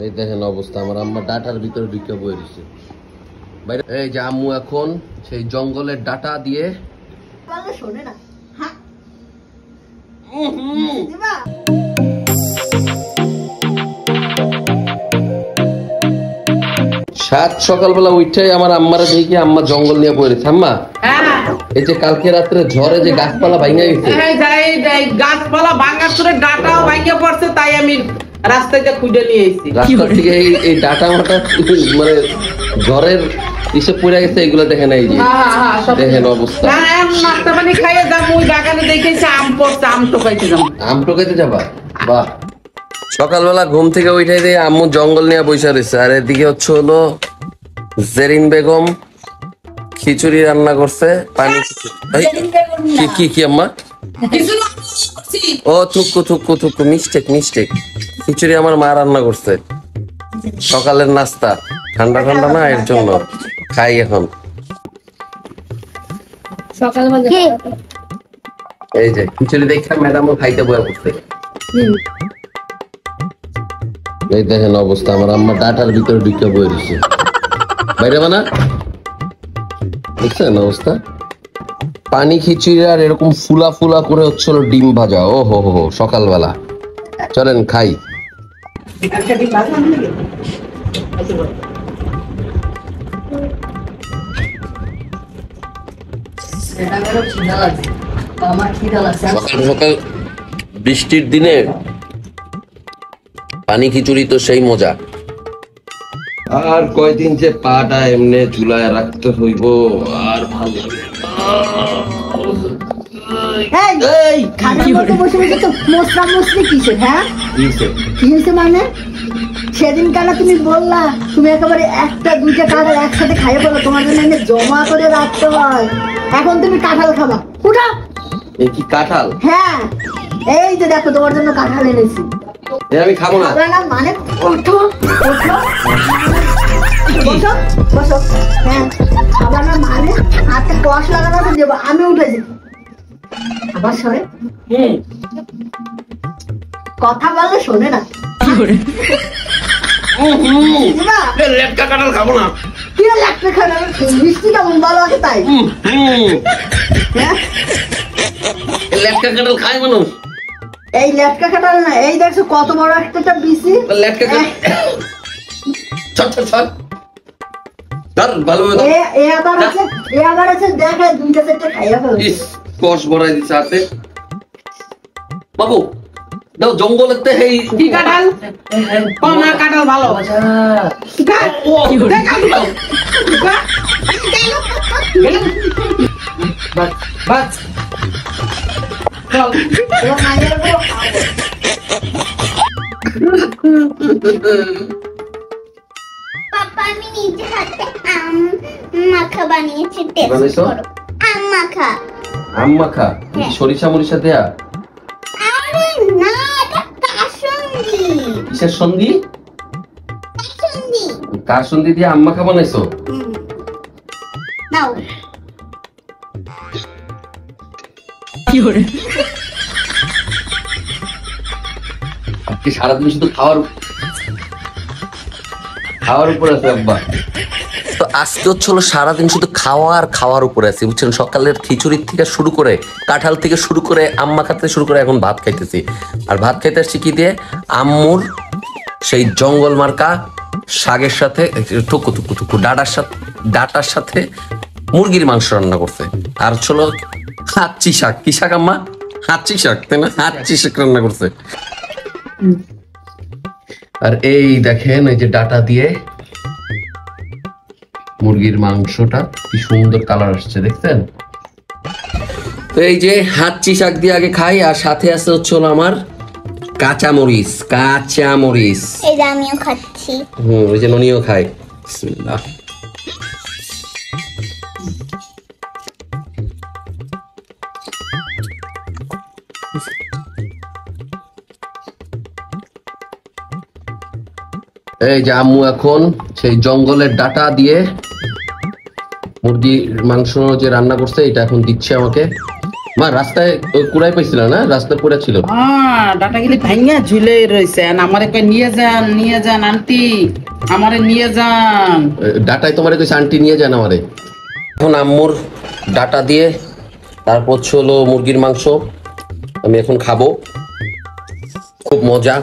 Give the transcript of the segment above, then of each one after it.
এই দেখেন অবস্থা, আমার আম্মা ডাটার ভিতরে ঢুকে বয়ে দিচ্ছে বাইরে। এই যে আম্মু এখন সেই জঙ্গলের ডাটা দিয়ে শোনে না। সাত সকালবেলা উঠেই আমার আম্মারা দেখি আম্মা জঙ্গল নিয়ে পড়েছে। আম্মা এই যে কালকে রাত্রে ঝড়ে যে গাছপালা ভাঙা গেছে, গাছপালা ভাঙার পরে ডাটাও ভাঙে পড়ছে, তাই আমি রাস্তাতে খুঁজে নিয়ে এসেছি। রাস্তা থেকে এই ডাটা মাটা মানে ঝড়ের ইসে পড়ে গেছে, এগুলো দেখেন। এই যে দেখেন অবস্থা। নাস্তা পানি খাইয়ে যাবো, ওই বাগানে দেখেছি আম পড়ছে, আম টোকাইতে যাবো। আম টোকাইতে যাবা? বাহ। সকালবেলা ঘুম থেকে উঠে দিয়ে আম্মু জঙ্গল নিয়ে বসে রয়েছে, আর এদিকে হচ্ছে হলো জেরিন বেগম খিচুড়ি রান্না করছে। পানি কি কি আম্মা? ও থুকু থুকু থুকু, মিস্টেক মিস্টেক। খিচুড়ি আমার মা রান্না করছে, সকালের নাস্তা। ঠান্ডা ঠান্ডা না, এর জন্য খাই এখন। এই যে খিচুড়ি দেখে ম্যাডামও খাইতে বয়া করছে। এই দেখেন অবস্থা, আমার আম্মা ডাটার ভিতরে ঢুকে বয়ে দিচ্ছে বাইরে বানা। দেখছেন অবস্থা? পানি খিচুড়ি আর এরকম ফুলা ফুলা করে হচ্ছিল ডিম ভাজা। ও হো হো, সকালবেলা। চলেন খাই। সকাল সকাল বৃষ্টির দিনে পানি খিচুড়ি তো সেই মজা। আর কয়দিন যে পাটা এমনি চুলায় রাখতে হইব, আর ভালো মানে সেদিন কেন তুমি বললা তুমি একেবারে একটা দুইটা কাঁঠাল একসাথে খাইয়ে বলো, তোমার জন্য জমা করে রাখতে হয়। এখন তুমি কাঁঠাল খাবা, উঠা। এই কি কাঁঠাল? হ্যাঁ, এই যে দেখো তোমার জন্য কাঁঠাল এনেছি। আমি খাবো না মানে ওঠো ওঠো বসো বসো। হ্যাঁ, খাবার না মানে হাতে কষ লাগানো দেবো। আমি উঠেছি আবার সরে কথা বললে শোনে না। লেটকা কাঁঠাল খাবো না। কি লেটকা খাবে? মিষ্টি কেমন ভালো আছে তাই। লেটকা কাঁঠাল খায় মানুষ? এই লেটকা কাঁঠাল না, এই দেখছো কত বড় একটা বিসি লেটকা কাঁঠাল। চল চল চল। আবার আছে দেখে দুইটা চারটা খাইয়া ফেলো। কষ ভরাই দিচ্ছে হাতে। বাবু দাও, জঙ্গলেতে কি কাঁঠাল? কোনা কাঁঠাল ভালো। বাস চল। পাপা আমি নিজে হাতে আম মাখা বানিয়েছি, টেস্ট করো। আম মাখা। আম মাখা? সরিষা মরিষা দেয়া? আরে না, এটা কাসুন্দি। কিসের সন্ধি? কাসুন্দি। কাসুন্দি দিয়ে আম মাখা বানাইছো? নাও। কি করে? আজকে সারাদিন শুধু খাওয়ার উপরে আছে আব্বা। তো আজকে হচ্ছিল সারাদিন শুধু খাওয়ার উপরে আছে, বুঝছেন? সকালের খিচুড়ির থেকে শুরু করে, কাঁঠাল থেকে শুরু করে, আম্মা খাতে শুরু করে, এখন ভাত খাইতেছি। আর ভাত খাইতে আসছি কি দিয়ে? আম্মুর সেই জঙ্গল মার্কা শাকের সাথে টুকু টুকু টুকু ডাটার সাথে মুরগির মাংস রান্না করছে। আর হচ্ছিল হাঁচি শাক। কি শাক আম্মা? হাঁচি শাক, তাই না? হাঁচি শাক রান্না করছে। আর এই দেখেন, এই যে ডাটা দিয়ে মুরগির মাংসটা কি সুন্দর কালার আসছে, দেখছেন? তো এই যে হাঁচি শাক দিয়ে আগে খাই, আর সাথে আছে হচ্ছে আমার কাঁচামরিচ। এই যে আমিও খাচ্ছি। ওই যে ননিও খাই। বিসমিল্লাহ। এই যে আম্মু এখন সেই জঙ্গলের ডাটা দিয়ে মুরগির মাংস যে রান্না করছে, এটা এখন দিচ্ছে আমাকে। মা রাস্তায় কুড়াই পাইছিল না, রাস্তায় পড়ে ছিল। ডাটা গেলে ভাইয়া ঝুলে রয়েছে, আমারে কই নিয়ে যান আন্টি, আমারে নিয়ে যান। ডাটাই তোমার কইছে আন্টি নিয়ে যান আমারে। এখন আম্মুর ডাটা দিয়ে তারপর হচ্ছে হলো মুরগির মাংস আমি এখন খাবো, খুব মজা।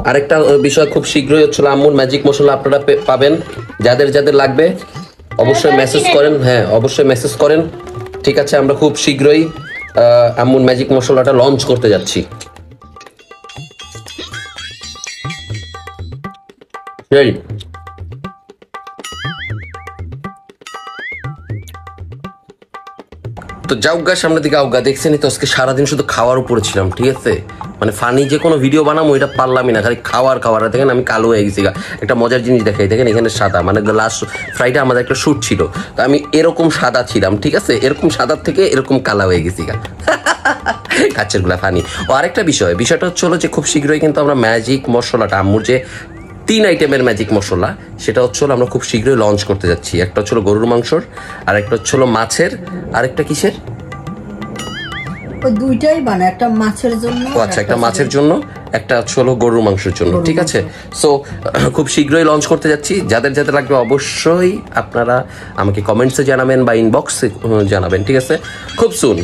আরেকটা বিষয় খুব শীঘ্রই হচ্ছিল আম্মুর ম্যাজিক মশলা আপনারা পাবেন, যাদের যাদের লাগবে অবশ্যই মেসেজ করেন। হ্যাঁ অবশ্যই মেসেজ করেন, ঠিক আছে। আমরা খুব শীঘ্রই আম্মুর ম্যাজিক মশলাটা লঞ্চ করতে যাচ্ছি। এই তো যাওগা সামনের দিকে আউগা, দেখছেনই তো আজকে সারাদিন শুধু খাওয়ার উপরে ছিলাম, ঠিক আছে। মানে ফানি যে কোনো ভিডিও বানাবো এটা পারলামই না, খালি খাওয়ার। দেখেন আমি কালো হয়ে গেছি। একটা মজার জিনিস দেখাই, দেখেন এখানে সাদা, মানে লাস্ট ফ্রাইডে আমাদের একটা শ্যুট ছিল, তো আমি এরকম সাদা ছিলাম, ঠিক আছে। এরকম সাদার থেকে এরকম কালা হয়ে গেছি কাছের গুলা ফানি। ও আরেকটা বিষয়টা হচ্ছে হলো যে খুব শীঘ্রই কিন্তু আমরা ম্যাজিক মশলাটা আম্মুর যে 3 আইটেমের ম্যাজিক মশলা, সেটা হচ্ছে হলো আমরা খুব শীঘ্রই লঞ্চ করতে যাচ্ছি। একটা হচ্ছে গরুর মাংসর, আরেকটা হচ্ছে হলো মাছের, আরেকটা কিসের, ওই দুইটাই বানায়, একটা মাছের জন্য। ও আচ্ছা, একটা মাছের জন্য, একটা হচ্ছে হলো গরুর মাংসের জন্য, ঠিক আছে। সো খুব শীঘ্রই লঞ্চ করতে যাচ্ছি। যাদের যাদের লাগবে অবশ্যই আপনারা আমাকে কমেন্টসে জানাবেন বা ইনবক্সে জানাবেন, ঠিক আছে। খুব সুন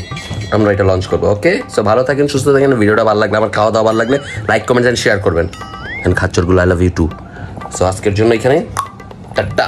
আমরা এটা লঞ্চ করবো, ওকে। সো ভালো থাকেন, সুস্থ থাকেন। ভিডিওটা ভালো লাগলে, আমার খাওয়া দাওয়া ভালো লাগলে লাইক কমেন্ট এন্ড শেয়ার করবেন। খাচ্চরগুলো I love you too. So আজকের জন্য এখানে টাটা।